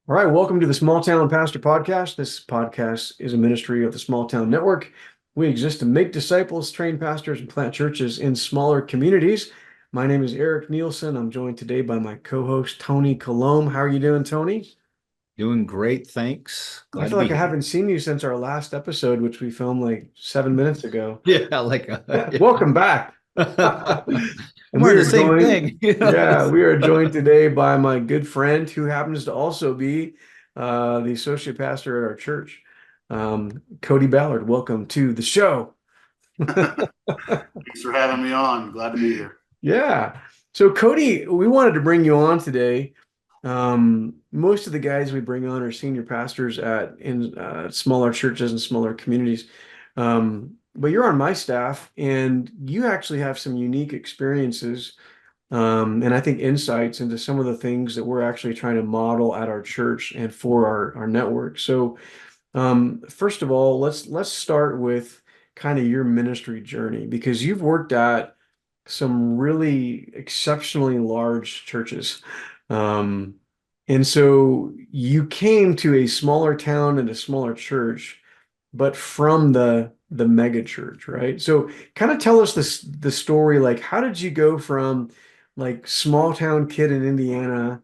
All right, welcome to the Small Town Pastor Podcast. This podcast is a ministry of the Small Town Network. We exist to make disciples, train pastors, and plant churches in smaller communities. My name is Eric Nielsen. I'm joined today by my co-host, Tony Colomb. How are you doing, Tony? Doing great, thanks. I Glad to feel like be I here. haven't seen you since our last episode, which we filmed like 7 minutes ago. Yeah, yeah. Welcome back. I'm And we wearing the are same joined, thing. yeah, we are joined today by my good friend who happens to also be the associate pastor at our church, Cody Ballard. Welcome to the show. Thanks for having me on. Glad to be here. Yeah. So Cody, we wanted to bring you on today. Most of the guys we bring on are senior pastors at in smaller churches and smaller communities. But you're on my staff, and you actually have some unique experiences, and I think insights into some of the things that we're actually trying to model at our church and for our network. So, first of all, let's start with kind of your ministry journey because you've worked at some really exceptionally large churches. Um, and so you came to a smaller town and a smaller church, but from the mega church, right? So kind of tell us the story, like how did you go from like small town kid in Indiana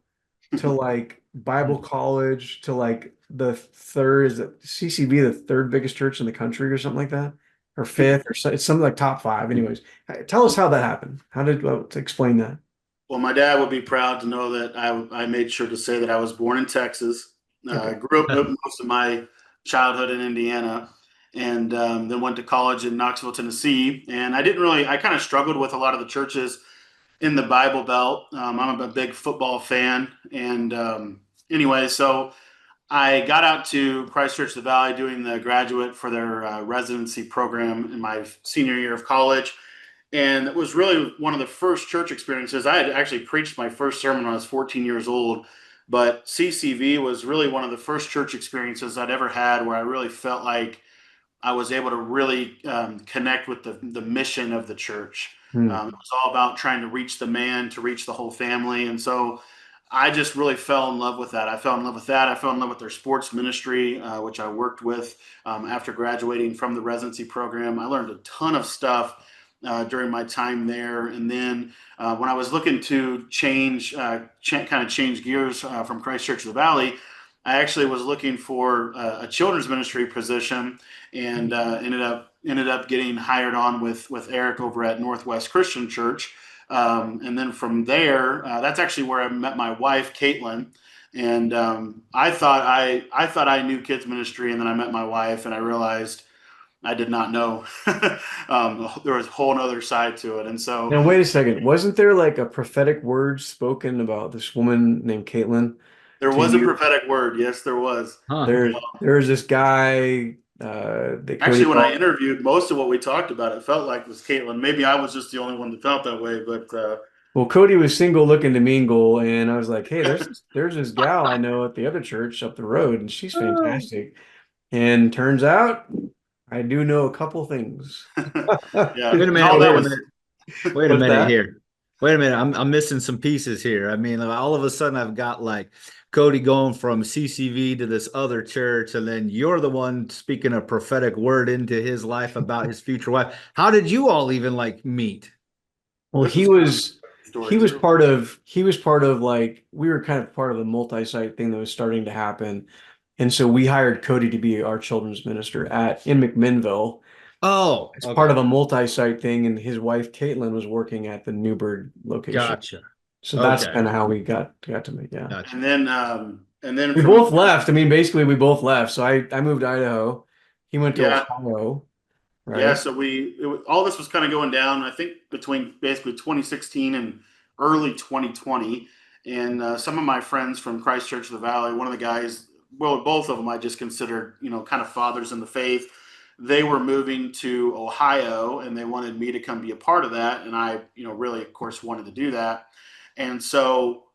to like Bible college to like the third, is it CCB, the third biggest church in the country or something like that? Or fifth or so, it's something like top five. Anyways, tell us how that happened. How did to explain that? Well, my dad would be proud to know that I made sure to say that I was born in Texas. Okay. Grew up most of my childhood in Indiana, and then went to college in Knoxville, Tennessee. And I kind of struggled with a lot of the churches in the Bible Belt. I'm a big football fan, and anyway, so I got out to Christ Church of the Valley doing the graduate for their residency program in my senior year of college. And it was really one of the first church experiences. I had actually preached my first sermon when I was 14 years old, but CCV was really one of the first church experiences I'd ever had where I really felt like I was able to really connect with the mission of the church. Hmm. It was all about trying to reach the man, to reach the whole family. And so I just really fell in love with that. I fell in love with that. I fell in love with their sports ministry, which I worked with after graduating from the residency program. I learned a ton of stuff during my time there. And then when I was looking to kind of change gears from Christ Church of the Valley, I actually was looking for a children's ministry position, and ended up getting hired on with Eric over at Northwest Christian Church. And then from there, that's actually where I met my wife, Caitlin. And I thought I knew kids ministry, and then I met my wife, and I realized I did not know. There was a whole other side to it, and so Now wait a second. Wasn't there like a prophetic word spoken about this woman named Caitlin there to was a you? prophetic word. Yes, there was. Huh. There's this guy that Cody Actually, when I called. interviewed, most of what we talked about, it felt like was Caitlin. Maybe I was just the only one that felt that way, but Well, Cody was single looking to mingle, and I was like, hey, there's this gal I know at the other church up the road, and she's fantastic. And turns out I do know a couple things. yeah, Wait a no, minute, that wait a was. minute, wait a What's minute that? here. Wait a minute. I'm missing some pieces here. I mean, like, all of a sudden I've got like Cody going from CCV to this other church, and then you're the one speaking a prophetic word into his life about his future wife. How did you all even like meet? Well, This he is kind of was a he story was too. part of he was part of like we were kind of part of the multi-site thing that was starting to happen. And so we hired Cody to be our children's minister at in McMinnville. Oh, It's part okay. of a multi-site thing, and his wife Caitlin was working at the Newburgh location. Gotcha. So that's Okay. kind of how we got to meet. Yeah. Gotcha. And then We from both left. I mean, basically we both left. So I moved to Idaho. He went to yeah, Ohio, yeah. right? So all this was kind of going down. I think between basically 2016 and early 2020, and some of my friends from Christ Church of the Valley, one of the guys, well, both of them, I just considered kind of fathers in the faith. They were moving to Ohio, and they wanted me to come be a part of that, and I really, of course, wanted to do that. And so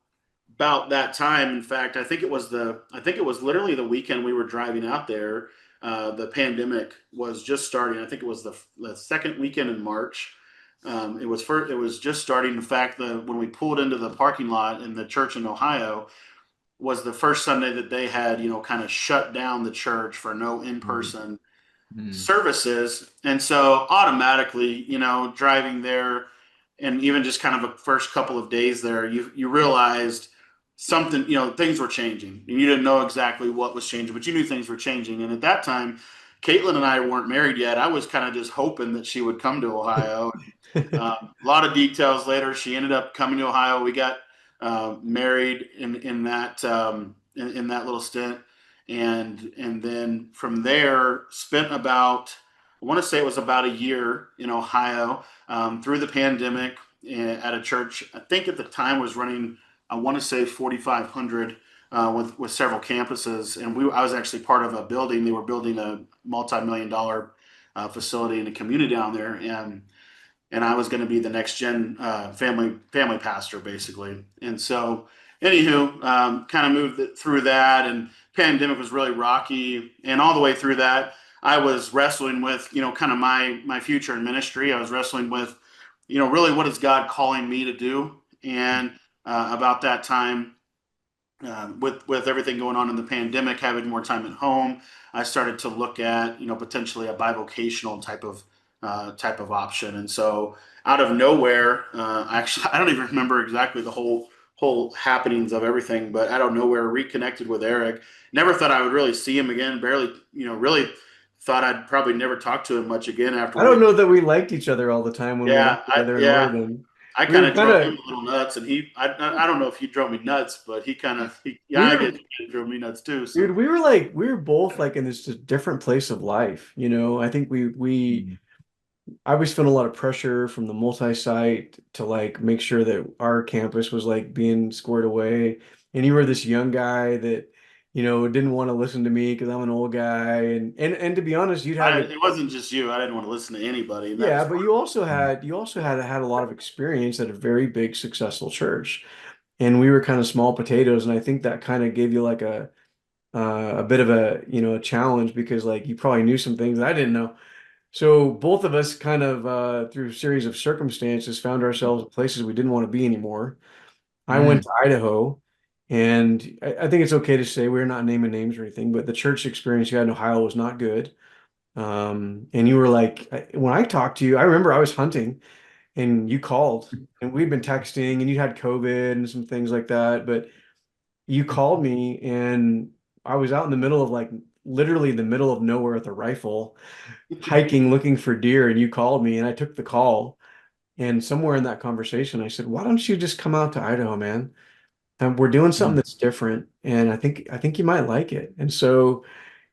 about that time, in fact, I think it was literally the weekend we were driving out there. The pandemic was just starting. I think it was the second weekend in March. It was just starting. In fact, when we pulled into the parking lot in the church in Ohio, was the first Sunday that they had, kind of shut down the church for no Mm, in-person mm, services. And so automatically, driving there and even just kind of a first couple of days there, you realized something, things were changing. And you didn't know exactly what was changing, but you knew things were changing. And at that time, Caitlin and I weren't married yet. I was kind of just hoping that she would come to Ohio. A lot of details later. She ended up coming to Ohio. We got married in that in that little stint, and then from there spent about, I want to say it was about a year in Ohio through the pandemic at a church. I think at the time was running, I want to say 4,500 with several campuses, and I was actually part of a building. They were building a multi-million-dollar facility in a community down there, and I was going to be the next gen family pastor basically. And so, anywho, kind of moved through that, and pandemic was really rocky, and all the way through that, I was wrestling with kind of my future in ministry. I was wrestling with really what is God calling me to do, and about that time. With everything going on in the pandemic, having more time at home, I started to look at potentially a bivocational type of option. And so out of nowhere, actually, I don't even remember exactly the whole happenings of everything, but out of nowhere, reconnected with Eric. Never thought I would really see him again. Barely, really thought I'd probably never talk to him much again after I don't we. know that we liked each other all the time when we got Yeah, together in yeah. Oregon. I We kind were of kind drove him of a little nuts, and I don't know if he drove me nuts, but yeah, we I guess were he drove me nuts too. dude, So we were both like in this just different place of life, I think we mm, I always felt a lot of pressure from the multi-site to like make sure that our campus was like being squared away. And you were this young guy that, didn't want to listen to me because I'm an old guy. And to be honest, you'd had it wasn't just you. I didn't want to listen to anybody, and that yeah, was but part you also had a lot of experience at a very big successful church. And we were kind of small potatoes, and I think that kind of gave you like a bit of a challenge because like you probably knew some things that I didn't know. So both of us kind of through a series of circumstances found ourselves in places we didn't want to be anymore. I went mm, to Idaho, and I think it's okay to say we're not naming names or anything, but the church experience you had in Ohio was not good. And you were like, when I talked to you, I remember I was hunting and you called and we'd been texting and you had COVID and some things like that, but you called me and I was out in the middle of like literally the middle of nowhere with a rifle hiking looking for deer and you called me and I took the call and somewhere in that conversation I said, "Why don't you just come out to Idaho, man? And we're doing something mm, that's different and I think you might like it." And so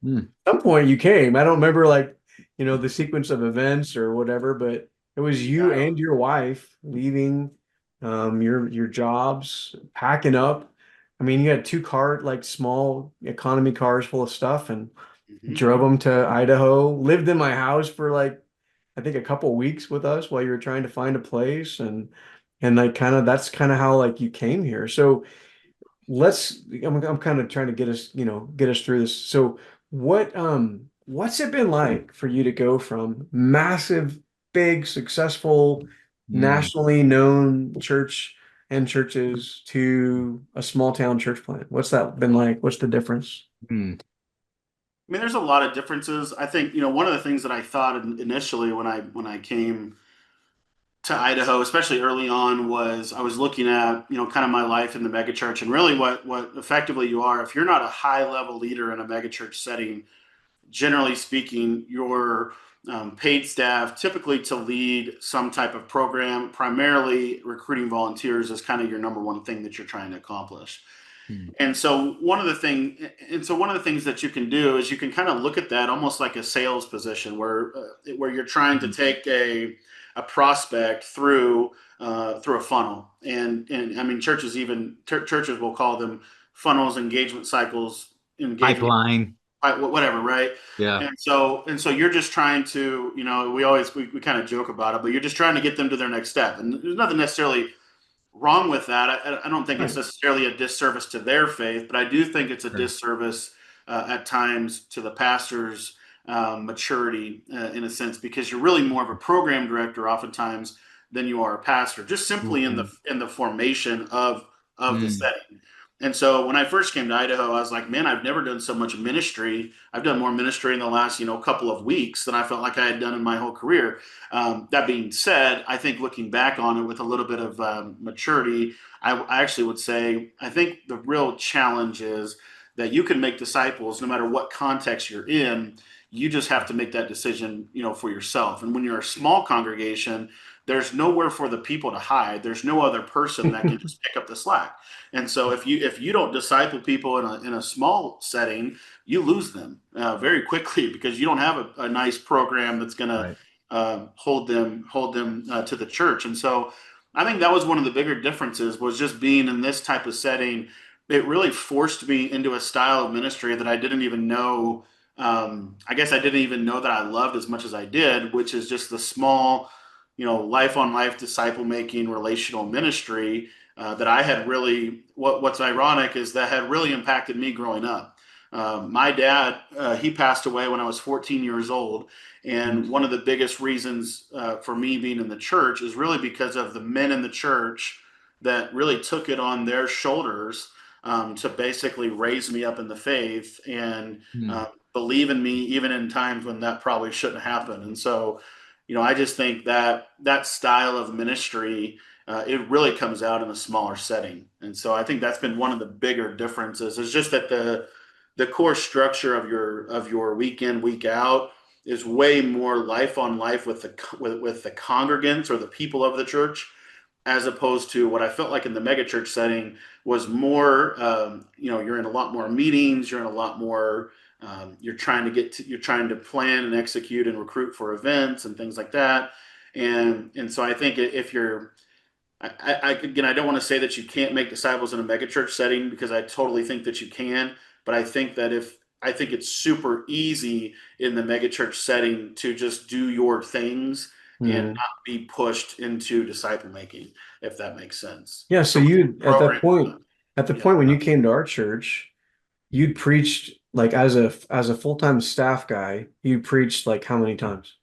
mm, at some point you came. I don't remember like, the sequence of events or whatever, but it was you yeah. and your wife leaving your jobs, packing up. I mean, you had two like small economy cars full of stuff and Mhm. drove them to Idaho, lived in my house for like I think a couple of weeks with us while you were trying to find a place and like that's kind of how like you came here. So I'm kind of trying to get us through this. So what's it been like for you to go from massive, big, successful, mm, nationally known church and churches to a small town church plant? What's that been like? What's the difference? mm, I mean, there's a lot of differences. I think one of the things that I thought initially when I came to Idaho, especially early on, was I was looking at kind of my life in the megachurch, and really what effectively you are if you're not a high level leader in a megachurch setting. Generally speaking, your paid staff typically to lead some type of program, primarily recruiting volunteers, is kind of your number one thing that you're trying to accomplish. mm, And so one of the things that you can do is you can kind of look at that almost like a sales position where you're trying to mm. take a prospect through a funnel. And I mean churches will call them funnels, engagement cycles, engagement Pipeline. whatever, right? Yeah. And so you're just trying to, we kind of joke about it, but you're just trying to get them to their next step. And there's nothing necessarily wrong with that. I don't think it's Right. necessarily a disservice to their faith, but I do think it's a Sure. disservice at times to the pastor's maturity in a sense, because you're really more of a program director oftentimes than you are a pastor, just simply in the Mm, in the formation of the mm, setting. And so when I first came to Idaho, I was like, man, I've never done so much ministry. I've done more ministry in the last, couple of weeks than I felt like I had done in my whole career. That being said, I think looking back on it with a little bit of maturity, I actually would say I think the real challenge is that you can make disciples no matter what context you're in. You just have to make that decision, for yourself. And when you're a small congregation, there's nowhere for the people to hide. There's no other person that can just pick up the slack. And so if you don't disciple people in a small setting, you lose them very quickly because you don't have a nice program that's going to Right. hold them to the church. And so I think that was one of the bigger differences was just being in this type of setting. It really forced me into a style of ministry that I didn't even know. I guess I didn't even know that I loved as much as I did, which is just the small, life on life disciple making relational ministry that I had really. What's ironic is that had really impacted me growing up. My dad, he passed away when I was 14 years old, and one of the biggest reasons for me being in the church is really because of the men in the church that really took it on their shoulders to basically raise me up in the faith and Mm. believe in me even in times when that probably shouldn't happen. And so, I just think that that style of ministry it really comes out in a smaller setting. And so I think that's been one of the bigger differences. Is just that the core structure of your week in week out is way more life on life with the congregants or the people of the church, as opposed to what I felt like in the megachurch setting was more. You're in a lot more meetings. You're in a lot more. You're trying to plan and execute and recruit for events and things like that. And so I think if you're again, I don't want to say that you can't make disciples in a megachurch setting because I totally think that you can. But I think it's super easy in the megachurch setting to just do your things and Mhm. not be pushed into disciple making, if that makes sense. Yeah, so So with you program, at the yeah, point when you came to our church, you'd preached like as a full-time staff guy, you preached like how many times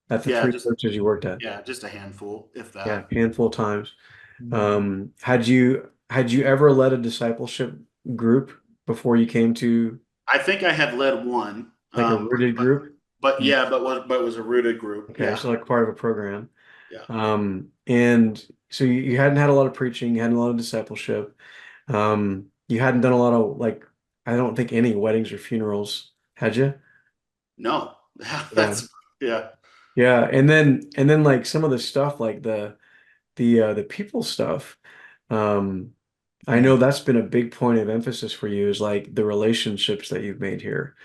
at the yeah, three just churches you worked at? yeah, just a handful, if Yeah, that. handful of times. Had you ever led a discipleship group before you came to I think I had led one, like a rooted but group? yeah, but was a rooted group. Okay, Yeah, so like part of a program. yeah. And so you hadn't had a lot of preaching, you hadn't a lot of discipleship. You hadn't done a lot of like, I don't think any weddings or funerals, had you? No, Yeah. that's yeah. Yeah. And then like some of the stuff like the people stuff. Um, I know that's been a big point of emphasis for you is like the relationships that you've made here.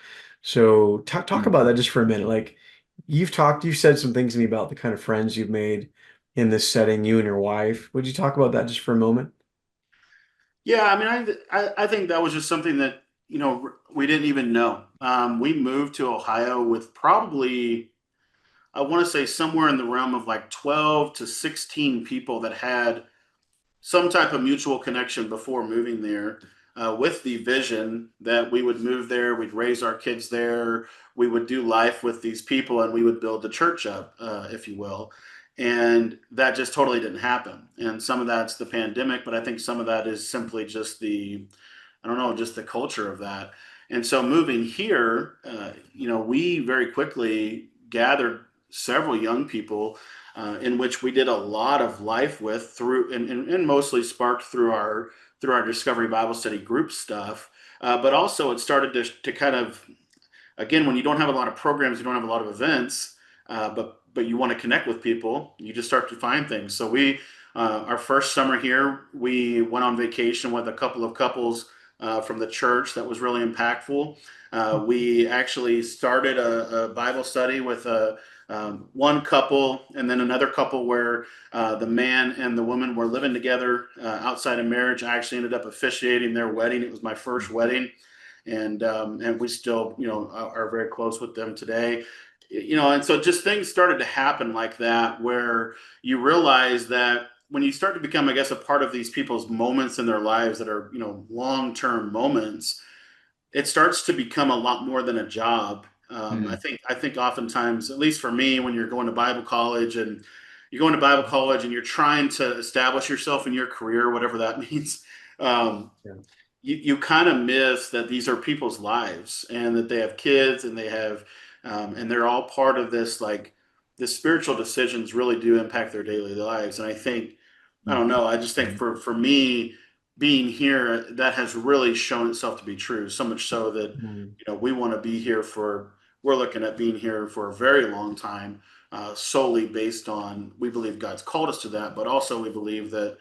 So talk Mm. about that just for a minute. Like you've said some things to me about the kind of friends you've made in this setting, you and your wife. Would you talk about that just for a moment? Yeah, I mean, I think that was just something that we didn't even know. We moved to Ohio with probably I want to say somewhere in the realm of like 12 to 16 people that had some type of mutual connection before moving there, with the vision that we would move there, we'd raise our kids there, we would do life with these people, and we would build the church up, if you will. And that just totally didn't happen. And some of that's the pandemic, but I think some of that is simply just I don't know, just the culture of that. And so moving here, we very quickly gathered several young people in which we did a lot of life with through and mostly sparked through our Discovery Bible Study group stuff. But also it started to kind of again when you don't have a lot of programs, you don't have a lot of events, but you want to connect with people, you just start to find things. So we our first summer here, we went on vacation with a couple of couples from the church that was really impactful. We actually started a Bible study with one couple and then another couple where the man and the woman were living together outside of marriage. I actually ended up officiating their wedding. It was my first wedding, and we still are very close with them today. And so just things started to happen like that where you realize that when you start to become, I guess, a part of these people's moments in their lives that are long-term moments, it starts to become a lot more than a job. I Mm. think oftentimes, at least for me, when you're going to Bible college and you're trying to establish yourself in your career, whatever that means. Um, Yeah. you kind of miss that these are people's lives and that they have kids and they have and they're all part of this, like the spiritual decisions really do impact their daily lives. And I think, I don't know, I just think for me being here, that has really shown itself to be true, so much so that Mm. we want to be here for, we're looking at being here for a very long time, solely based on, we believe God's called us to that, but also we believe that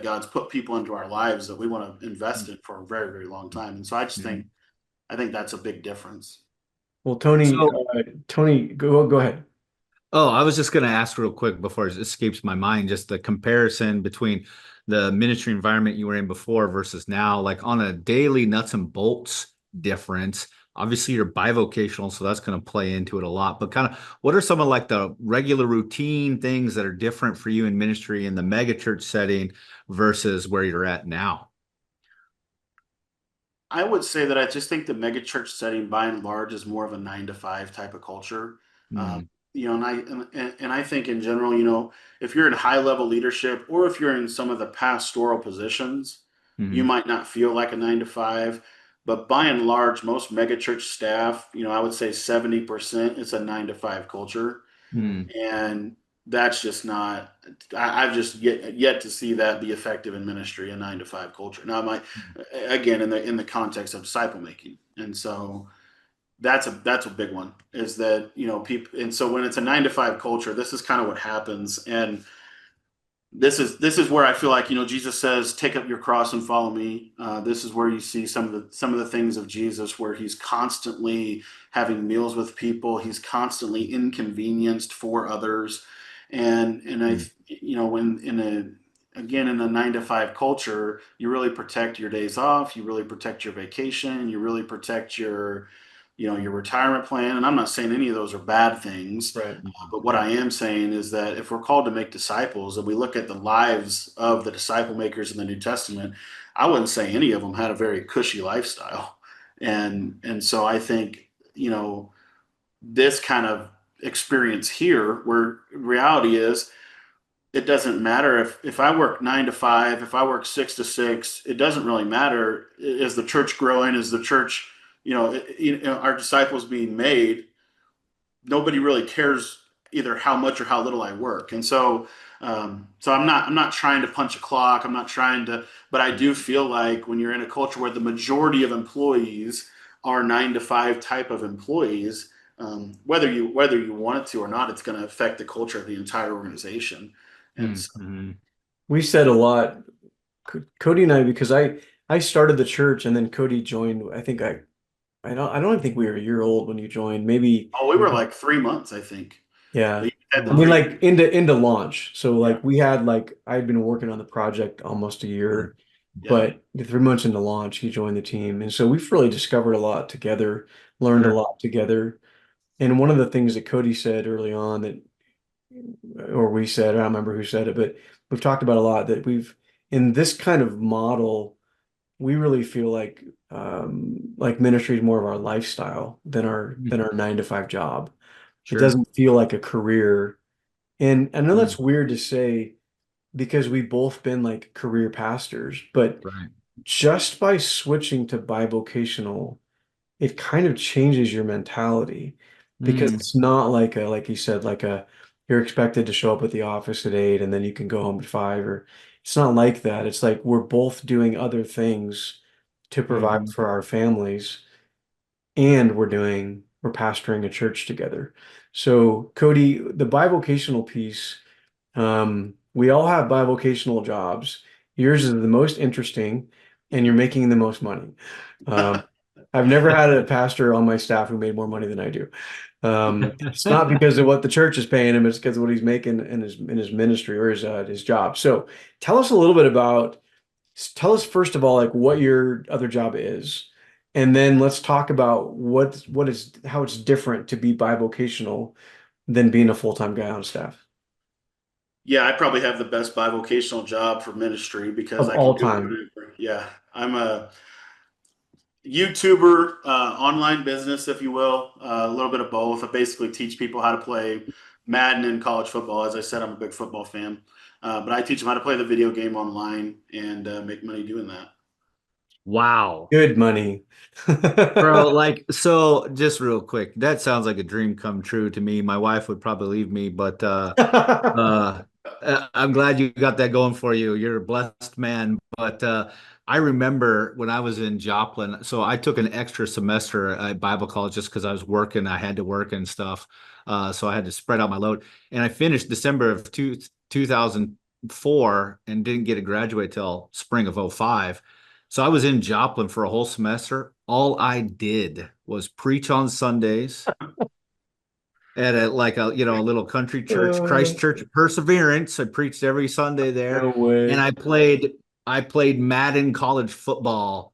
God's put people into our lives that we want to invest in for a very, very long time. And so I just think, Mhm. I think that's a big difference. Well, Tony, So, Tony, go ahead. oh, I was just going to ask real quick before it escapes my mind, just the comparison between the ministry environment you were in before versus now, like on a daily nuts and bolts difference. Obviously, you're bivocational, so that's going to play into it a lot. But kind of, what are some of like the regular routine things that are different for you in ministry in the megachurch setting versus where you're at now? I would say that I just think the megachurch setting, by and large, is more of a 9 to 5 type of culture. Um, Mm, and I think in general, if you're in high level leadership or if you're in some of the pastoral positions, you mm, might not feel like a 9 to 5. But by and large, most megachurch staff, I would say 70% it's a 9 to 5 culture. mm, And that's just not, I've just yet to see that be effective in ministry, a 9 to 5 culture. Now, again, in the context of disciple making. And so that's a big one, is that, people. And so when it's a 9 to 5 culture, this is kind of what happens. And this is where I feel like, Jesus says, take up your cross and follow me. This is where you see some of the things of Jesus, where he's constantly having meals with people, he's constantly inconvenienced for others. And I mm, when in a 9 to 5 culture, you really protect your days off, you really protect your vacation, you really protect your retirement plan. And I'm not saying any of those are bad things, Right. but what I am saying is that if we're called to make disciples and we look at the lives of the disciple makers in the New Testament, I wouldn't say any of them had a very cushy lifestyle. And so I think, this kind of experience here, where reality is, it doesn't matter if I work 9 to 5, if I work 6 to 6, it doesn't really matter. Is the church growing? Is the church, our disciples being made? Nobody really cares either how much or how little I work. And so I'm not trying to punch a clock. I'm not trying to, but I do feel like when you're in a culture where the majority of employees are 9 to 5 type of employees, whether you want it to or not, it's going to affect the culture of the entire organization. And mm, so, mm, We said a lot, Cody and I, because I started the church and then Cody joined. I don't even think we were a year old when you joined. Maybe, oh, we were like 3 months, I think. yeah. But you had I the mean, wow. 3 years. like into launch. So Yeah. like we had like I'd been working on the project almost a Right. year, Yeah. but the 3 months into launch, he joined the team, and so we've really discovered a lot together, learned a Sure. lot together. And one of the things that Cody said early on that, or we said, I don't remember who said it, but we've talked about a lot that we've in this kind of model, we really feel like ministry is more of our lifestyle than our Mm, 9 to 5 job. It sure. doesn't feel like a career. And I know Mm, that's weird to say because we've both been like career pastors, but right. just by switching to bivocational, it kind of changes your mentality because Mm, it's not like you said, you're expected to show up at the office at 8 and then you can go home at 5, or it's not like that. It's like we're both doing other things to provide mhm, for our families, and we're pastoring a church together. So Cody, the bivocational piece, we all have bivocational jobs. Yours is the most interesting, and you're making the most money. Um, I've never had a pastor on my staff who made more money than I do. It's not because of what the church is paying him; it's because of what he's making in his ministry or his job. So, tell us a little bit about. Tell us first of all, like what your other job is, and then let's talk about what is how it's different to be bivocational than being a full-time guy on staff Yeah, I probably have the best bivocational job for ministry because of I can all do time. whatever. Yeah, I'm a YouTuber, online business, if you will, a little bit of both. I basically teach people how to play Madden in college football. As I said, I'm a big football fan, but I teach them how to play the video game online and make money doing that. Wow. Good money. Bro, like, so just real quick, that sounds like a dream come true to me. My wife would probably leave me, but uh, I'm glad you got that going for you. You're a blessed man. But I remember when I was in Joplin, so I took an extra semester at Bible college just because I was working. I had to work and stuff. So I had to spread out my load. And I finished December of 2004 and didn't get to graduate till spring of '05. So I was in Joplin for a whole semester. All I did was preach on Sundays at a little country church, Uh, Christ Church of Perseverance. I preached every Sunday there, no and way. I played Madden college football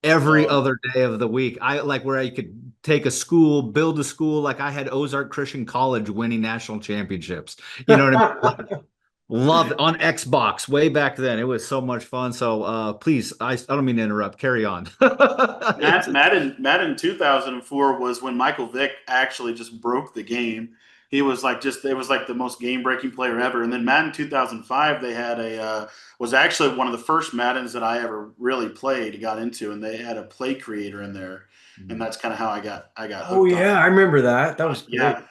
every Oh, other day of the week. I like where I could take a school, build a school. Like I had Ozark Christian College winning national championships. You know what I mean? Like, loved on Xbox way back then. It was so much fun. So please, I don't mean to interrupt. Carry on. It's Madden 2004 was when Michael Vick actually just broke the game. He was like just it was like the most game breaking player ever. And then Madden 2005 they had a was actually one of the first Maddens that I ever really played got into, and they had a play creator in there, and that's kind of how I got Oh hooked on. yeah, I remember that. That was great. Yeah,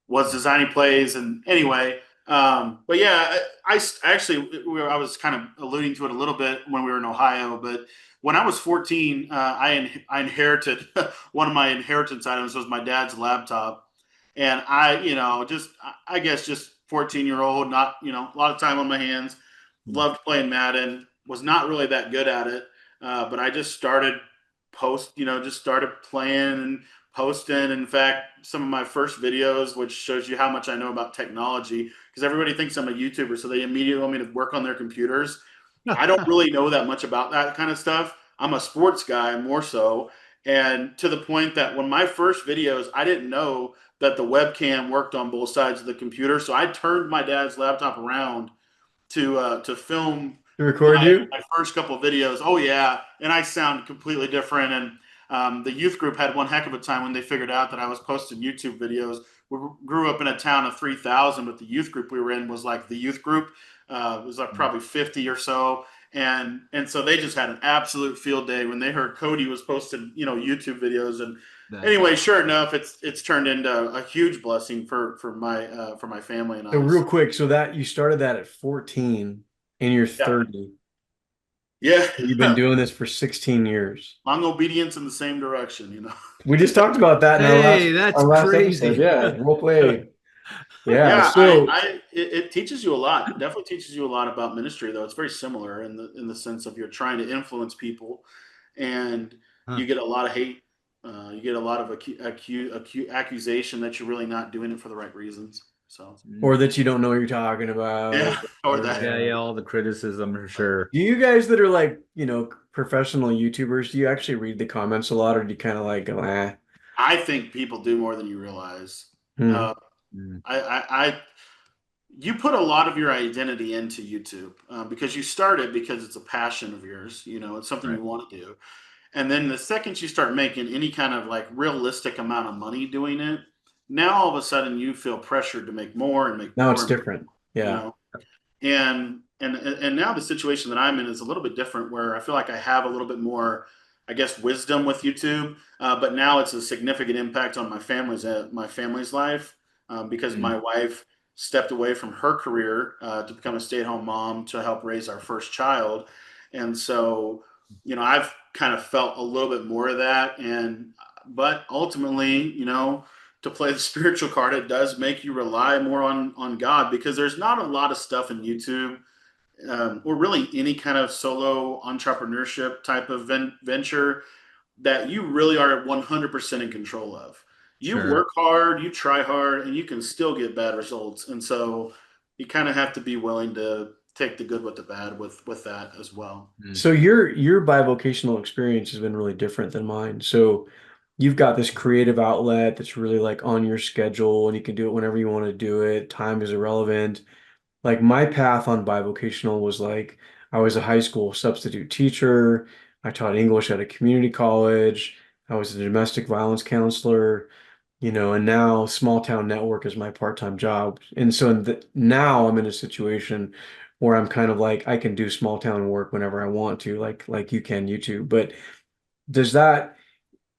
was designing plays. And anyway, but yeah, actually I was kind of alluding to it a little bit when we were in Ohio. But when I was 14, I inherited one of my inheritance items was my dad's laptop, and I guess just 14-year old, not a lot of time on my hands, loved playing Madden, was not really that good at it, but I just started just started playing and posting. In fact, some of my first videos, which shows you how much I know about technology, because everybody thinks I'm a YouTuber, so they immediately want me to work on their computers. I don't really know that much about that kind of stuff. I'm a sports guy more so. And to the point that when my first videos, I didn't know that the webcam worked on both sides of the computer. So I turned my dad's laptop around to film To record you? my first couple of videos. Oh yeah, and I sound completely different. And the youth group had one heck of a time when they figured out that I was posting YouTube videos. We grew up in a town of 3,000, but the youth group we were in was like the youth group. It was like probably 50 or so, and so they just had an absolute field day when they heard Cody was posting YouTube videos. And That's anyway, awesome. sure enough, it's turned into a huge blessing for my family and So I. real quick, so that you started that at 14 and you're Yeah, 30. yeah. You've been doing this for 16 years. Long obedience in the same direction. We just talked about that in Hey, our that's last episode. crazy. Yeah, role play. Yeah. Yeah, So it teaches you a lot. Definitely teaches you a lot about ministry, though. It's very similar in the sense of you're trying to influence people, and Huh. you get a lot of hate. You get a lot of accusation that you're really not doing it for the right reasons. So or that you don't know what you're talking about or yeah, or that. Yeah, yeah. yeah, all the criticism for sure. Do you guys that are like, professional YouTubers, do you actually read the comments a lot or do you kind of like go, eh? I think people do more than you realize. Hmm. Uh, Mm, I you put a lot of your identity into YouTube because you start it because it's a passion of yours. It's something right. you want to do. And then the second you start making any kind of like realistic amount of money doing it, now all of a sudden you feel pressured to make more and make Now more it's and make different. more, Yeah. and now the situation that I'm in is a little bit different where I feel like I have a little bit more, I guess, wisdom with YouTube. But now it's a significant impact on my family's life because Mm, my wife stepped away from her career to become a stay-at-home mom to help raise our first child. And so I've kind of felt a little bit more of that. And but ultimately, to play the spiritual card, it does make you rely more on God, because there's not a lot of stuff in YouTube, or really any kind of solo entrepreneurship type of venture that you really are 100% in control of. You sure. work hard, you try hard, and you can still get bad results. And so you kind of have to be willing to take the good with the bad with that as well. Mm, So your bivocational experience has been really different than mine. So you've got this creative outlet that's really like on your schedule and you can do it whenever you want to do it. Time is irrelevant. Like my path on bivocational was like I was a high school substitute teacher. I taught English at a community college. I was a domestic violence counselor, and now small town network is my part-time job. And so now I'm in a situation or I'm kind of like I can do small town work whenever I want to, like you can, you too. But does that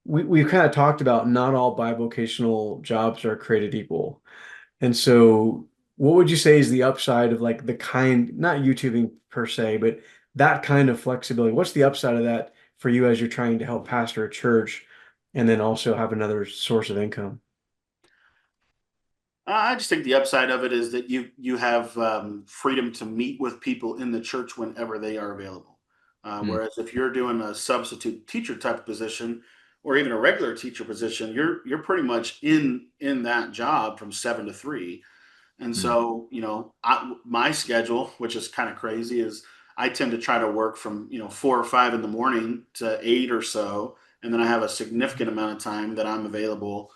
we've kind of talked about not all bivocational jobs are created equal. And so what would you say is the upside of like the kind, not YouTubing per se, but that kind of flexibility? What's the upside of that for you as you're trying to help pastor a church and then also have another source of income? I just think the upside of it is that you have freedom to meet with people in the church whenever they are available. Mm, Whereas if you're doing a substitute teacher type of position, or even a regular teacher position, you're pretty much in that job from 7 to 3. And mm, so, my schedule, which is kind of crazy, is I tend to try to work from 4 or 5 in the morning to 8 or so, and then I have a significant amount of time that I'm available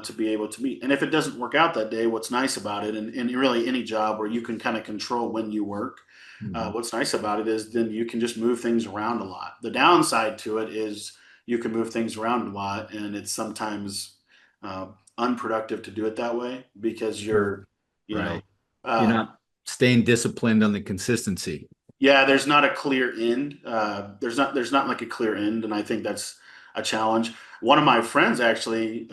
to be able to meet. And if it doesn't work out that day, what's nice about it, and really any job where you can kind of control when you work, mm, what's nice about it is then you can just move things around a lot. The downside to it is you can move things around a lot, and it's sometimes uh, unproductive to do it that way because Sure. you know, right. You're uh, not staying disciplined on the consistency. yeah, there's not a clear end. There's not like a clear end, and I think that's a challenge. One of my friends actually,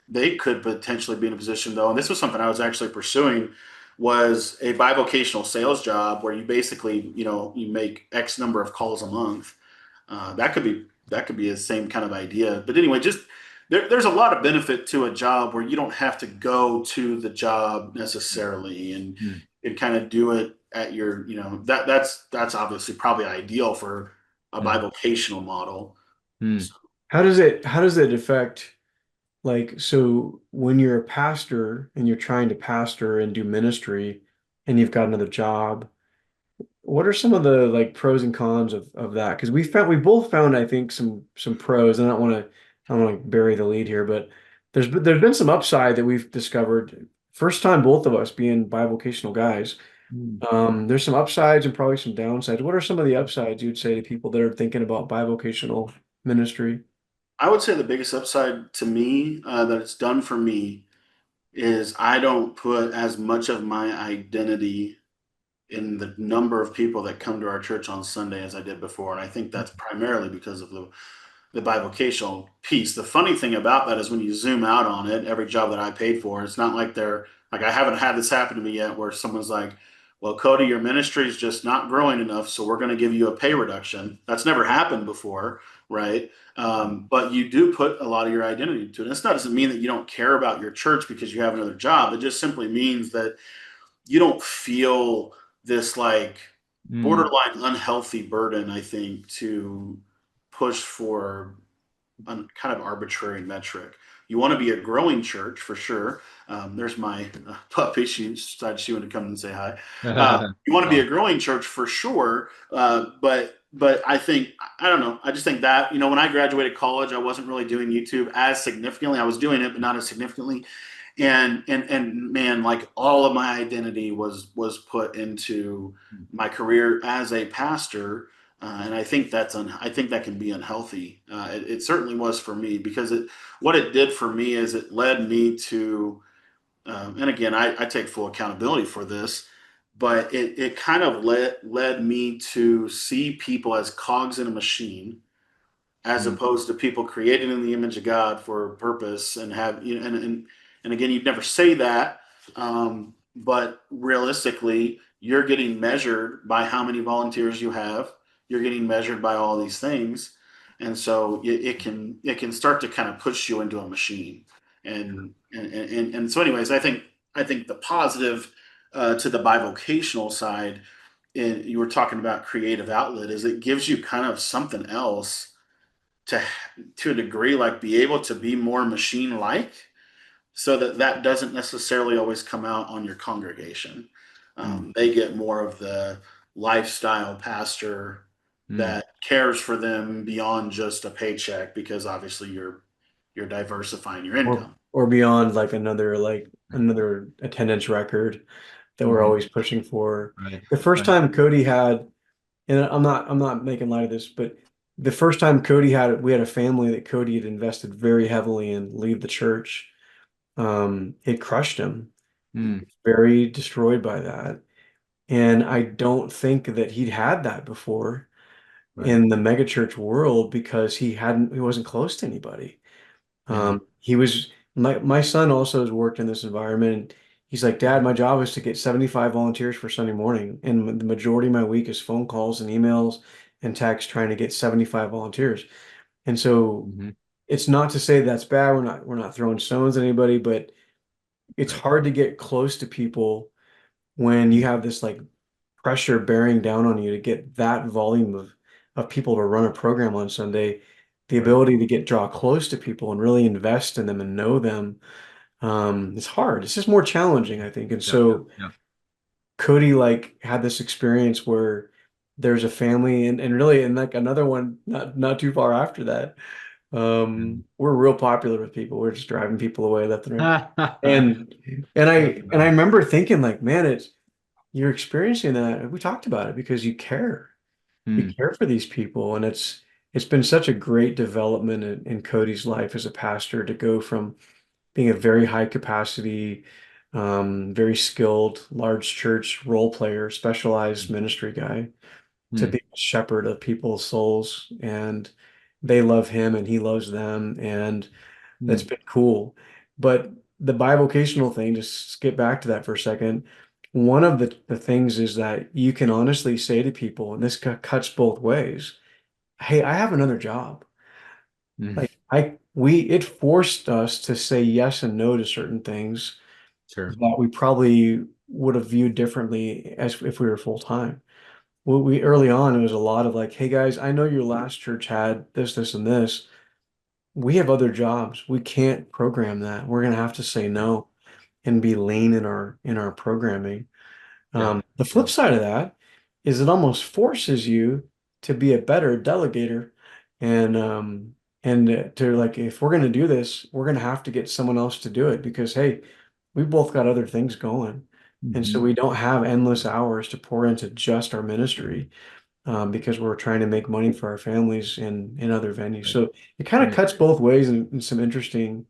they could potentially be in a position though, and this was something I was actually pursuing, was a bivocational sales job where you basically, you make X number of calls a month. That could be the same kind of idea. But anyway, just there's a lot of benefit to a job where you don't have to go to the job necessarily, and Mm, kind of do it at your, that's obviously probably ideal for a mm, bivocational model. mm, So How does it affect like so when you're a pastor and you're trying to pastor and do ministry and you've got another job, what are some of the like pros and cons of that? Because we both found I think some pros. And I don't want to bury the lead here, but there's been some upside that we've discovered. First time both of us being bivocational guys. mm. There's some upsides and probably some downsides. What are some of the upsides you'd say to people that are thinking about bivocational ministry? I would say the biggest upside to me that it's done for me is I don't put as much of my identity in the number of people that come to our church on Sunday as I did before. And I think that's primarily because of the bivocational piece. The funny thing about that is when you zoom out on it, every job that I paid for, it's not like they're like, I haven't had this happen to me yet where someone's like, well, Cody, your ministry is just not growing enough, so we're going to give you a pay reduction. That's never happened before, right? But you do put a lot of your identity into it. And this doesn't mean that you don't care about your church because you have another job. It just simply means that you don't feel this like Mm, borderline unhealthy burden, I think, to push for a kind of arbitrary metric. You want to be a growing church for sure. There's my puppy. She decided she wanted to come and say hi. You want to be a Wow. growing church for sure, but I think I don't know. I just think that when I graduated college, I wasn't really doing YouTube as significantly. I was doing it, but not as significantly. And man, like all of my identity was put into my career as a pastor, and I think I think that can be unhealthy. It certainly was for me because what it did for me is it led me to, and again, I take full accountability for this, but it kind of led me to see people as cogs in a machine as Mm, opposed to people created in the image of God for a purpose and have and again, you'd never say that, but realistically, you're getting measured by how many volunteers you have. You're getting measured by all these things, and so it can start to kind of push you into a machine. And so, anyways, I think the positive to the bivocational side, you were talking about creative outlet, is it gives you kind of something else to to a degree, like be able to be more machine like, so that doesn't necessarily always come out on your congregation. mm, They get more of the lifestyle pastor mm. that cares for them beyond just a paycheck, because obviously you're diversifying your income. Or beyond like another attendance record that we're Mhm. always pushing for. Right, The first right. time Cody had, and I'm not making light of this, but the first time we had a family that Cody had invested very heavily in leave the church. It crushed him. Mm, Very destroyed by that. And I don't think that he'd had that before Right. in the megachurch world because he wasn't close to anybody. Yeah. He was my son also has worked in this environment. He's like, Dad, my job is to get 75 volunteers for Sunday morning, and the majority of my week is phone calls and emails and texts trying to get 75 volunteers. And so Hmm. it's not to say that's bad. We're not throwing stones at anybody, but it's Right. hard to get close to people when you have this like pressure bearing down on you to get that volume of people to run a program on Sunday. The Right. ability to draw close to people and really invest in them and know them, it's hard. It's just more challenging, I think. And Yeah. so Yeah. Cody like had this experience where there's a family and really and like another one not too far after that. We're real popular with people. We're just driving people away left and right. Yeah. And and I remember thinking like, man, it's you're experiencing that. We talked about it because you Hmm. care for these people, and it's been such a great development in Cody's life as a pastor to go from being a very high capacity, very skilled, large church role player, specialized ministry guy to Hmm. be a shepherd of people's souls, and they love him and he loves them, and that's Hmm. been cool. But the bivocational thing, just skip back to that for a second. One of the things is that you can honestly say to people, and this cuts both ways, hey, I have another job. Hmm. Like it forced us to say yes and no to certain things Sure. that we probably would have viewed differently as if we were full time. Well, we early on, it was a lot of like, hey guys, I know your last church had this, this, and this. We have other jobs. We can't program that. We're gonna have to say no and be lean in our programming. Yeah. The Yeah. flip side of that is it almost forces you to be a better delegator and to like if we're gonna do this, we're gonna have to get someone else to do it because hey, we both got other things going. And so Hmm. we don't have endless hours to pour into just our ministry because we're trying to make money for our families in other venues. Right. So it kind of Right. cuts both ways in some interesting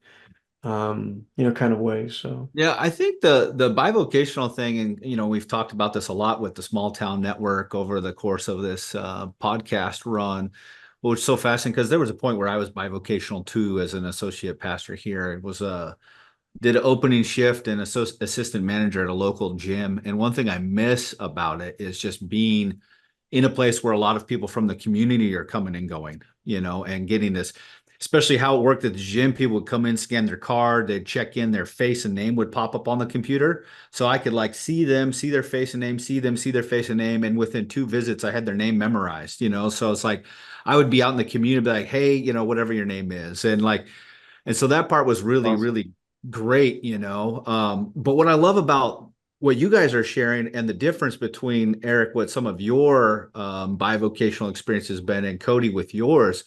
kind of ways. So Yeah, I think the bivocational thing, and we've talked about this a lot with the small town network over the course of this podcast run, which is so fascinating because there was a point where I was bivocational too as an associate pastor here. It was did an opening shift and assistant manager at a local gym, and one thing I miss about it is just being in a place where a lot of people from the community are coming and going, and getting this, especially how it worked at the gym. People would come in, scan their card, they'd check in, their face and name would pop up on the computer. So I could like see them, see their face and name, see them, see their face and name. And within 2 visits, I had their name memorized. So it's like I would be out in the community, be like, hey, whatever your name is. And so that part was really, awesome. really great. But what I love about what you guys are sharing and the difference between Eric, what some of your bivocational experience has been, and Cody with yours,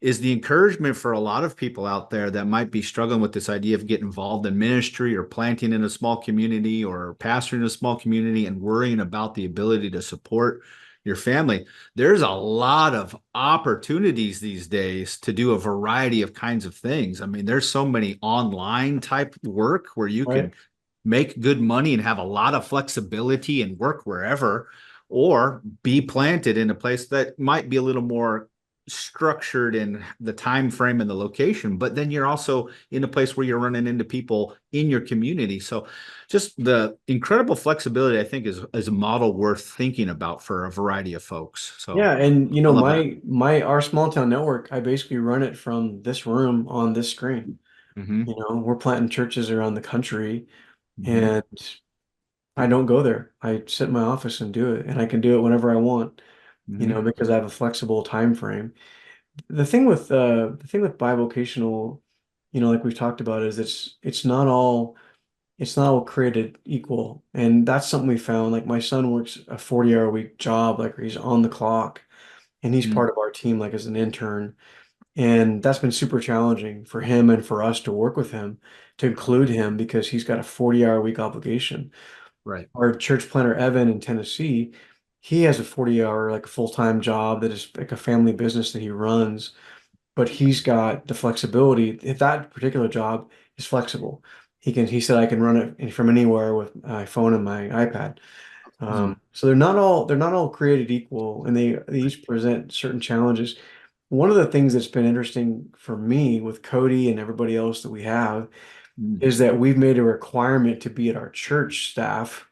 is the encouragement for a lot of people out there that might be struggling with this idea of getting involved in ministry or planting in a small community or pastoring in a small community and worrying about the ability to support your family. There's a lot of opportunities these days to do a variety of kinds of things. I mean, there's so many online type work where you Right. can make good money and have a lot of flexibility and work wherever, or be planted in a place that might be a little more structured in the time frame and the location, but then you're also in a place where you're running into people in your community. So just the incredible flexibility, I think, is a model worth thinking about for a variety of folks. So Yeah, and I love that. my our small town network, I basically run it from this room on this screen. Hmm. We're planting churches around the country Hmm. and I don't go there. I sit in my office and do it, and I can do it whenever I want, Hmm. because I have a flexible time frame. The thing with bivocational, like we've talked about, is it's not all created equal. And that's something we found. Like my son works a 40-hour week job, like he's on the clock, and he's Hmm. part of our team, like as an intern. And that's been super challenging for him and for us to work with him, to include him because he's got a 40-hour week obligation. Right. Our church planter, Evan in Tennessee, he has a 40-hour, like full-time job that is like a family business that he runs, but he's got the flexibility. If that particular job is flexible, he said, I can run it from anywhere with my phone and my iPad. Mm. So they're not all created equal, and they each present certain challenges. One of the things that's been interesting for me with Cody and everybody else that we have Mm. is that we've made a requirement to be at our church staff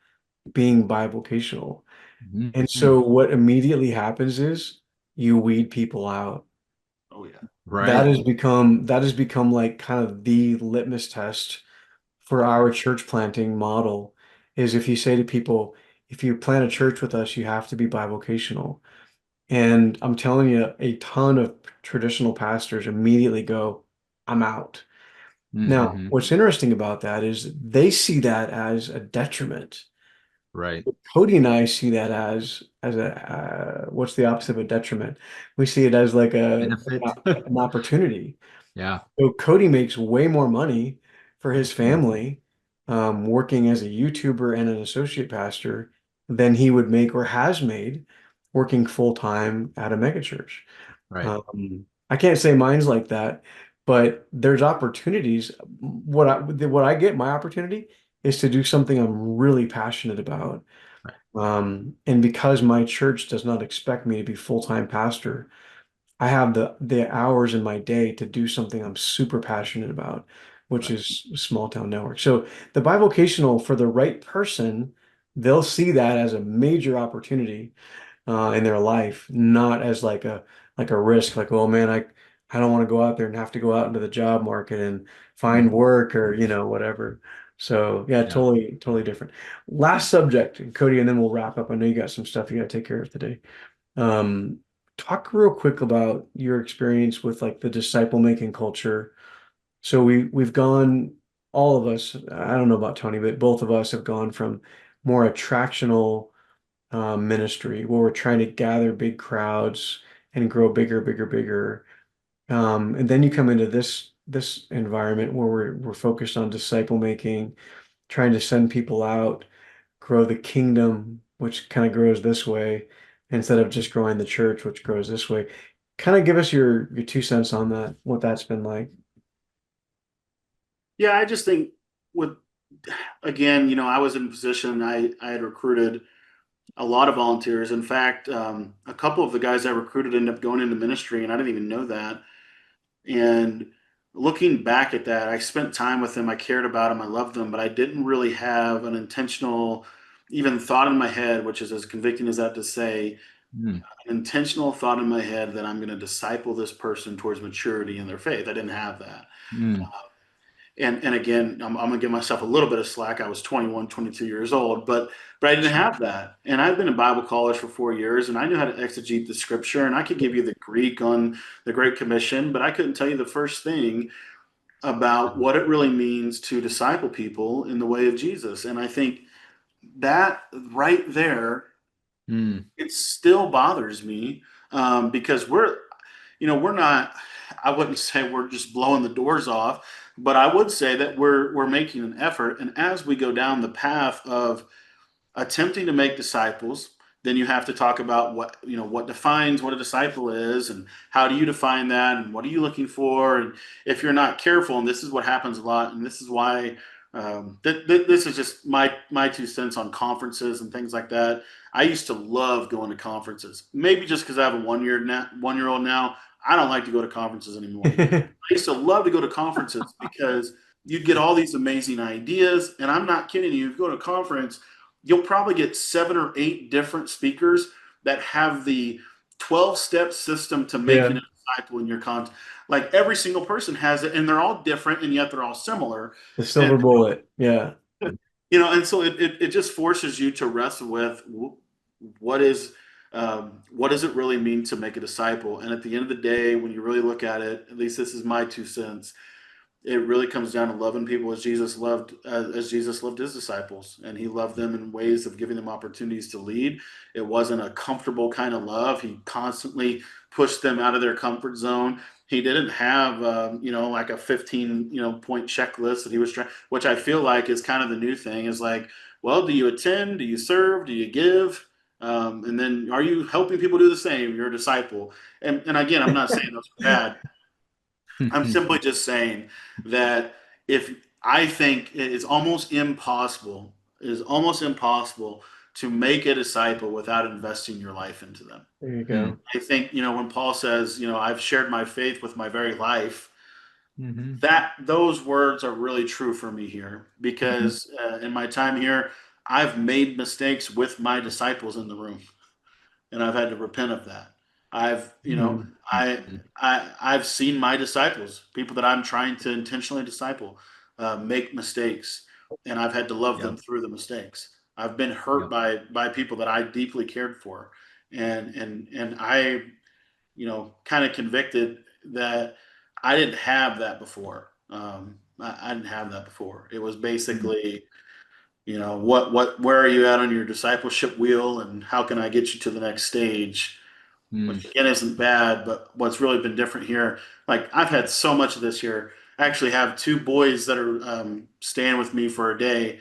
being bivocational. And Mm. so what immediately happens is you weed people out. Oh yeah. Right. That has become like kind of the litmus test for our church planting model is if you say to people, if you plant a church with us, you have to be bivocational. And I'm telling you, a ton of traditional pastors immediately go, I'm out. Now, Mm-hmm. what's interesting about that is they see that as a detriment. Right. Cody and I see that as a what's the opposite of a detriment? We see it as like Benefit. an opportunity. Yeah. So Cody makes way more money for his family working as a YouTuber and an associate pastor than he would make or has made working full time at a megachurch. Right. I can't say mine's like that, but there's opportunities. What I get my opportunity is to do something I'm really passionate about. Right. And because my church does not expect me to be full-time pastor, I have the hours in my day to do something I'm super passionate about, which Right. is small town network. So the bivocational for the right person, they'll see that as a major opportunity in their life, not as like a risk, like, oh man, I don't want to go out there and have to go out into the job market and Mm. find work or whatever. So yeah, Yeah. totally different. Last subject, Cody, and then we'll wrap up. I know you got some stuff you got to take care of today. Um, Talk real quick about your experience with like the disciple making culture. So we've gone, all of us, I don't know about Tony, but both of us have gone from more attractional ministry where we're trying to gather big crowds and grow bigger. And then you come into this environment where we're focused on disciple making, trying to send people out, grow the kingdom, which kind of grows this way, instead of just growing the church, which grows this way. Kind of give us your 2 cents on that, what that's been like. Yeah, I just think with again, I was in a position I had recruited a lot of volunteers. In fact, a couple of the guys I recruited ended up going into ministry, and I didn't even know that. And looking back at that, I spent time with them. I cared about them. I loved them, but I didn't really have an intentional, even thought in my head, which is as convicting as that to say, Mm. an intentional thought in my head that I'm going to disciple this person towards maturity in their faith. I didn't have that. Mm. And again, I'm gonna give myself a little bit of slack. I was 21, 22 years old, but I didn't Sure. have that. And I've been in Bible college for 4 years, and I knew how to exegete the scripture, and I could give you the Greek on the Great Commission, but I couldn't tell you the first thing about what it really means to disciple people in the way of Jesus. And I think that right there, Mm. it still bothers me because we're not, I wouldn't say we're just blowing the doors off, but I would say that we're making an effort. And as we go down the path of attempting to make disciples, then you have to talk about what defines what a disciple is, and how do you define that, and what are you looking for. And if you're not careful, and this is what happens a lot, and this is why this is just my 2 cents on conferences and things like that. I used to love going to conferences, maybe just because I have a 1 year old now. I don't like to go to conferences anymore. I used to love to go to conferences because you'd get all these amazing ideas. And I'm not kidding you. If you go to a conference, you'll probably get 7 or 8 different speakers that have the 12-step system to making Yeah, a disciple in your content. Like every single person has it, and they're all different, and yet they're all similar. the And silver bullet. Yeah. and so it just forces you to wrestle with what is what does it really mean to make a disciple? And at the end of the day, when you really look at least this is my 2 cents, it really comes down to loving people as Jesus loved his disciples, and he loved them in ways of giving them opportunities to lead. It wasn't a comfortable kind of love. He constantly pushed them out of their comfort zone. He didn't have like a 15 point checklist that he was trying, which I feel like is kind of the new thing, is like, well, do you attend, do you serve, do you give, and then are you helping people do the same? You're a disciple. And again, I'm not saying those are bad. I'm simply just saying that if I think it is almost impossible to make a disciple without investing your life into them. There you Mm. go. I think, when Paul says, I've shared my faith with my very life, Mhm. that those words are really true for me here Mhm. because in my time here, I've made mistakes with my disciples in the room, and I've had to repent of that. I've, Mm. I've seen my disciples, people that I'm trying to intentionally disciple, make mistakes, and I've had to love them Yep. through the mistakes. I've been hurt Yep. by people that I deeply cared for, and I, kind of convicted that I didn't have that before. I didn't have that before. It was Mm. basically, where are you at on your discipleship wheel, and how can I get you to the next stage? Mm. Which again isn't bad, but what's really been different here, like I've had so much of this here. I actually have two boys that are staying with me for a day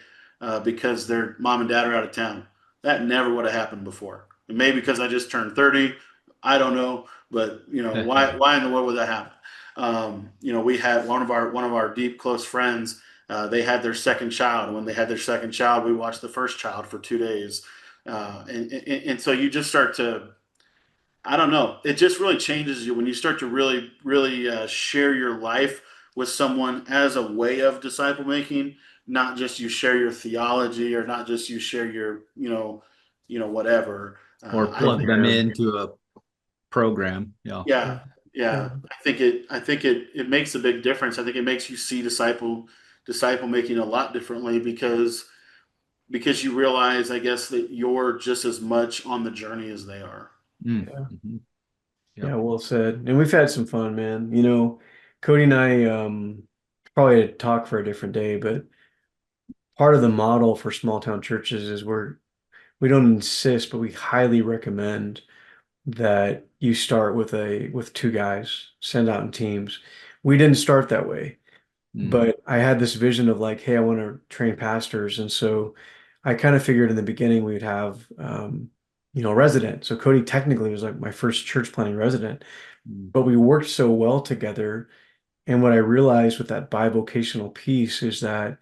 because their mom and dad are out of town. That never would have happened before. And maybe because I just turned 30, I don't know, but why in the world would that happen? We had one of our deep close friends. They had their second child, and when they had their second child, we watched the first child for 2 days, and so you just start to, I don't know. It just really changes you when you start to really, really share your life with someone as a way of disciple making, not just you share your theology or not just you share your, whatever. Or I plug think, them Program. into a program. Yeah. Yeah. yeah, Yeah. yeah. I think it makes a big difference. I think it makes you see disciple making a lot differently because you realize, I guess, that you're just as much on the journey as they are. Mm. Yeah. Mhm. Yeah. Yep. Well said. And we've had some fun, man. Cody and I probably a talk for a different day, but part of the model for small town churches is we don't insist, but we highly recommend that you start with two guys, send out in teams. We didn't start that way, Mm. but I had this vision of like, hey, I want to train pastors, and so I kind of figured in the beginning we'd have a resident. So Cody technically was like my first church planting resident, Mm. but we worked so well together. And what I realized with that bivocational piece is that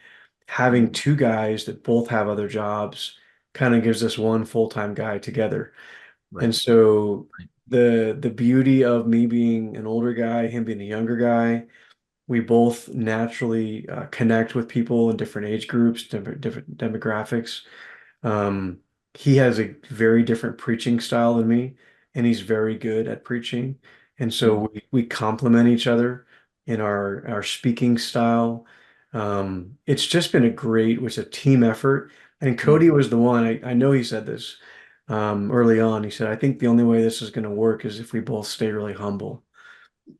having Mm. two guys that both have other jobs kind of gives us one full-time guy together. And Right. so Right. the beauty of me being an older guy, him being a younger guy, we both naturally connect with people in different age groups, different demographics. Um, he has a very different preaching style than me, and he's very good at preaching. And Mm. so we complement each other in our speaking style. It's just been it's a team effort. And Mm. Cody was the one, I know he said this early on. He said, I think the only way this is going to work is if we both stay really humble.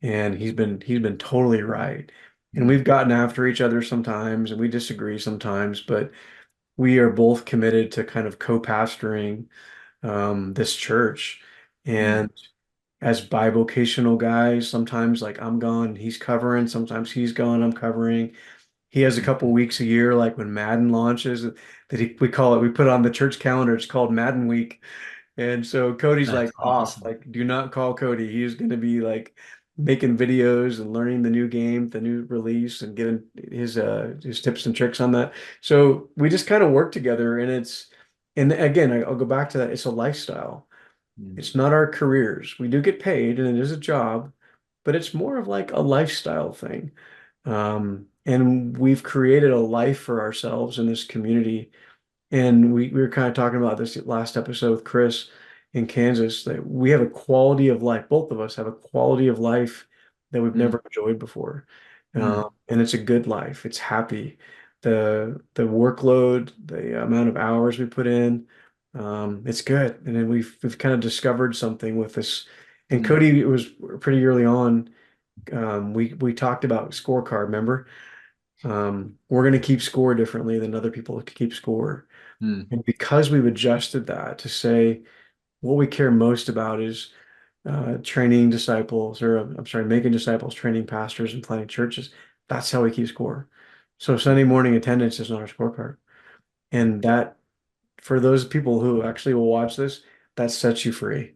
And he's been totally right. And Mm. we've gotten after each other sometimes and we disagree sometimes, but we are both committed to kind of co-pastoring this church. Mm. And as bivocational guys, sometimes like I'm gone, he's covering, sometimes he's gone, I'm covering. He has a Mm. couple weeks a year, like when Madden launches, we call it, we put it on the church calendar, it's called Madden Week. And so Cody's That's like off, awesome. like do not call Cody. He's going to be like making videos and learning the new game, the new release, and giving his tips and tricks on that. So we just kind of work together, and again, I'll go back to that. It's a lifestyle. Mm. It's not our careers. We do get paid, and it is a job, but it's more of like a lifestyle thing. And we've created a life for ourselves in this community, and we were kind of talking about this last episode with Chris in Kansas, that we have a quality of life. Both of us have a quality of life that we've Mm. never enjoyed before. Mm. And it's a good life. It's happy. The workload, the amount of hours we put in, it's good. And then we've kind of discovered something with this. And Mm. Cody, it was pretty early on. We talked about scorecard, remember? We're going to keep score differently than other people keep score. Mm. And because we've adjusted that to say what we care most about is training disciples, or I'm sorry, making disciples, training pastors, and planting churches, that's how we keep score. So Sunday morning attendance is not our scorecard. And that, for those people who actually will watch this, that sets you free.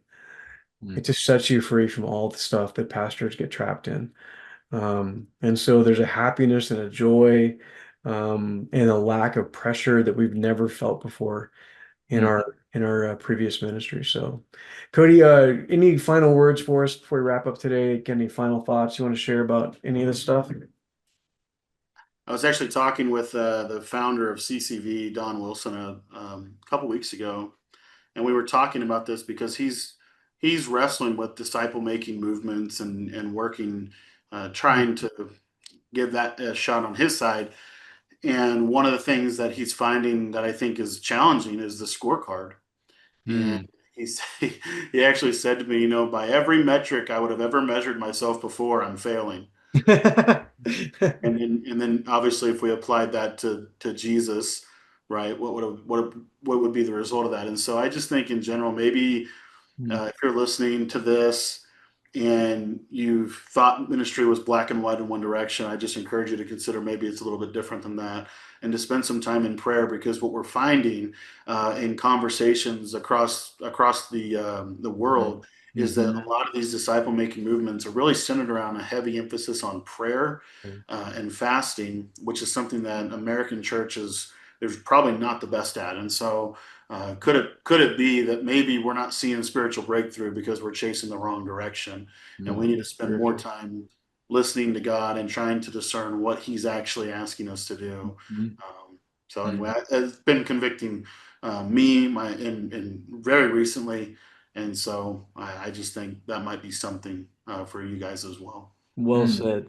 Mm. It just sets you free from all the stuff that pastors get trapped in. And so there's a happiness and a joy and a lack of pressure that we've never felt before. in our previous ministry. So, Cody, any final words for us before we wrap up today? Any final thoughts you want to share about any of this stuff? I was actually talking with the founder of CCV, Don Wilson, a couple weeks ago, and we were talking about this because he's wrestling with disciple making movements and working, trying to give that a shot on his side. And one of the things that he's finding that I think is challenging is the scorecard. And Mm. he's he actually said to me, by every metric I would have ever measured myself before, I'm failing. And then obviously if we applied that to Jesus, right, what would be the result of that? And so I just think in general, maybe if you're listening to this and you've thought ministry was black and white in one direction, I just encourage you to consider maybe it's a little bit different than that, and to spend some time in prayer, because what we're finding in conversations across the world is that a lot of these disciple making movements are really centered around a heavy emphasis on prayer and fasting, which is something that American churches is probably not the best at. And so could it be that maybe we're not seeing spiritual breakthrough because we're chasing the wrong direction, and we need to spend more time listening to God and trying to discern what He's actually asking us to do. So anyway, it's been convicting me and very recently, and so I just think that might be something for you guys as well. Well said.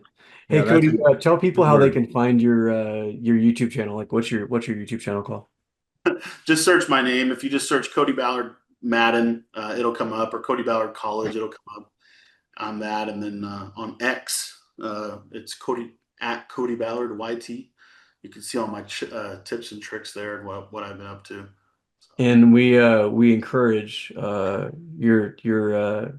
Hey, Yeah, that's Cody, a tell people good how they word. can find your YouTube channel. Like, what's your YouTube channel called? Just search my name. If you just search Cody Ballard Madden, it'll come up, or Cody Ballard College, it'll come up on that. And then on X, it's Cody Ballard YT. You can see all my tips and tricks there and what I've been up to. And we encourage your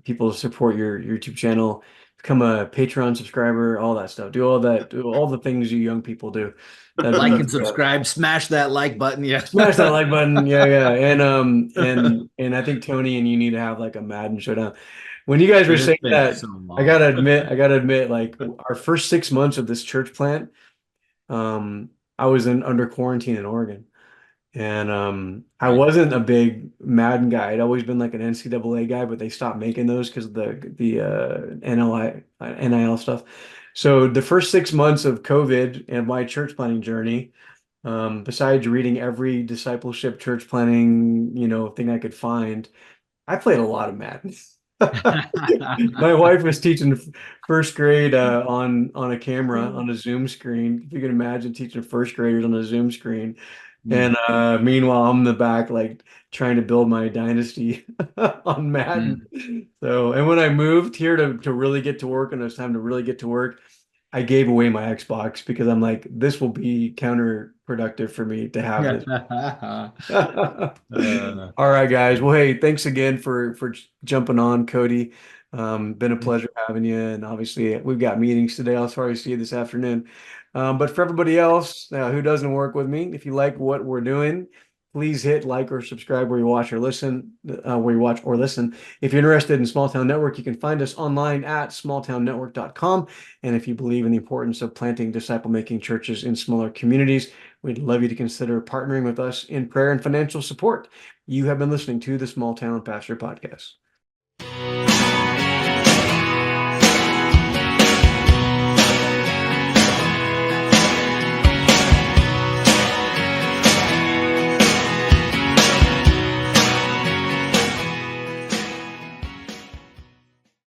people to support your YouTube channel, become a Patreon subscriber, all that stuff. Do all that, do all the things you young people do. That'd Like be and subscribe, smash that like button. Yeah. smash that like button. Yeah, yeah. And I think Tony and you need to have like a Madden showdown. When you guys were It has saying been that, so I long. gotta admit, like our first 6 months of this church plant, I was in under quarantine in Oregon. And I Right. wasn't a big Madden guy. I'd always been like an NCAA guy, but they stopped making those because of the NIL stuff. So the first 6 months of COVID and my church planning journey, besides reading every discipleship church planning, thing I could find, I played a lot of Madden. My wife was teaching first grade on a camera on a Zoom screen. If you can imagine teaching first graders on a Zoom screen. And Mm, meanwhile, I'm in the back, like trying to build my dynasty on Madden. mm. So, and when I moved here to really get to work, and it was time to really get to work, I gave away my Xbox because I'm like, this will be counterproductive for me to have this. Uh, All right, guys. Well, hey, thanks again for jumping on, Cody. Been a pleasure having you, and obviously we've got meetings today. I'll probably see you this afternoon. But for everybody else who doesn't work with me, if you like what we're doing, please hit like or subscribe where you watch or listen, where you watch or listen. If you're interested in Small Town Network, you can find us online at smalltownnetwork.com. And if you believe in the importance of planting disciple-making churches in smaller communities, we'd love you to consider partnering with us in prayer and financial support. You have been listening to the Small Town Pastor Podcast.